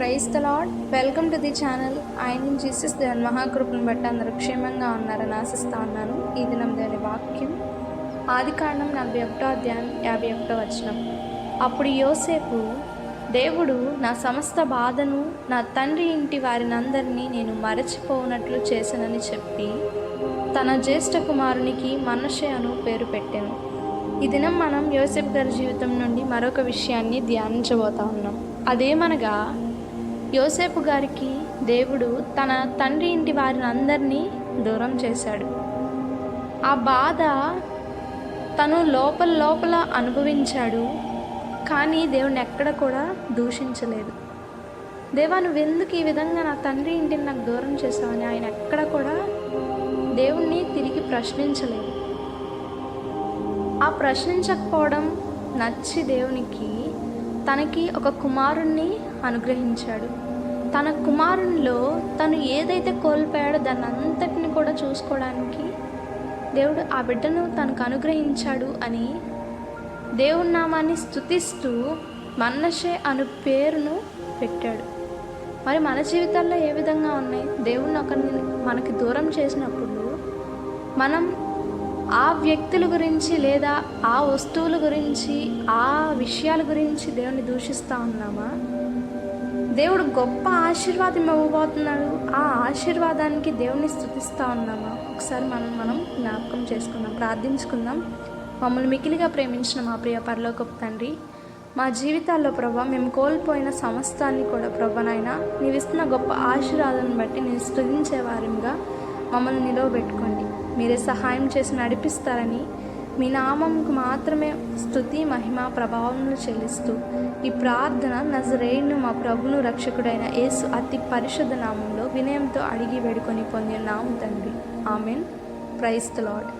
Praise the lord. Welcome to the channel. ఆయన Jesus దేవుని మహాకృపను బట్టి అందరూ క్షేమంగా ఉన్నారని ఆశిస్తూ ఉన్నాను. ఈ దినం దేవుని వాక్యం ఆదికాండం 41వ అధ్యాయం 51వ వచనం. అప్పుడు యోసేపు, దేవుడు నా సమస్త బాధను నా తండ్రి ఇంటి వారినందరినీ నేను మరచిపోనట్లు చేశానని చెప్పి తన జ్యేష్ఠ కుమారునికి మనష్షే అను పేరు పెట్టాను. ఈ దినం మనం యోసేపు గారి జీవితం నుండి మరొక విషయాన్ని ధ్యానించబోతా ఉన్నాం. అదేమనగా, యోసేపు గారికి దేవుడు తన తండ్రి ఇంటి వారిని అందరినీ దూరం చేశాడు. ఆ బాధ తను లోపల అనుభవించాడు. కానీ దేవుని ఎక్కడ కూడా దూషించలేదు. దేవా, నువ్వెందుకు ఈ విధంగా నా తండ్రి ఇంటిని నాకు దూరం చేశావని ఆయన ఎక్కడ కూడా దేవుణ్ణి తిరిగి ప్రశ్నించలేదు. ఆ ప్రశ్నించకపోవడం నచ్చి దేవునికి తనకి ఒక కుమారుణ్ణి అనుగ్రహించాడు. తన కుమారునిలో తను ఏదైతే కోల్పోయాడో దాన్ని అంతటిని కూడా చూసుకోవడానికి దేవుడు ఆ బిడ్డను తనకు అనుగ్రహించాడు అని దేవుని నామాన్ని స్తుతిస్తూ మనష్షే అను పేరును పెట్టాడు. మరి మన జీవితాల్లో ఏ విధంగా ఉన్నాయి? దేవుణ్ణి ఒకరిని మనకి దూరం చేసినప్పుడు మనం ఆ వ్యక్తుల గురించి లేదా ఆ వస్తువుల గురించి ఆ విషయాల గురించి దేవుని దూషిస్తూ ఉన్నామా? దేవుడు గొప్ప ఆశీర్వాదం ఇవ్వబోతున్నాడు. ఆ ఆశీర్వాదానికి దేవుని స్తుతిస్తూ ఉన్నామా? ఒకసారి మనం జ్ఞాపకం చేసుకుందాం, ప్రార్థించుకుందాం. మమ్మల్ని మికిలిగా ప్రేమించిన మా ప్రియ పరలోకపు తండ్రి, మా జీవితాల్లో ప్రభా మేము కోల్పోయిన సమస్తాన్ని కూడా ప్రభా నాయనా నీవు ఇస్తున్న గొప్ప ఆశీర్వాదాన్ని బట్టి నేను స్తుతించే వారిగా మమ్మల్ని నిలవబెట్టుకోండి. మీరే సహాయం చేసి నడిపిస్తారని మీ నామంకు మాత్రమే స్తుతి మహిమ ప్రభావములు చెల్లిస్తూ ఈ ప్రార్థన నజరేయును మా ప్రభును రక్షకుడైన యేసు అతి పరిశుద్ధ నామంలో వినయంతో అడిగి వేడుకొని పొందిన నామం తండ్రి. ఆమెన్. Praise the lord.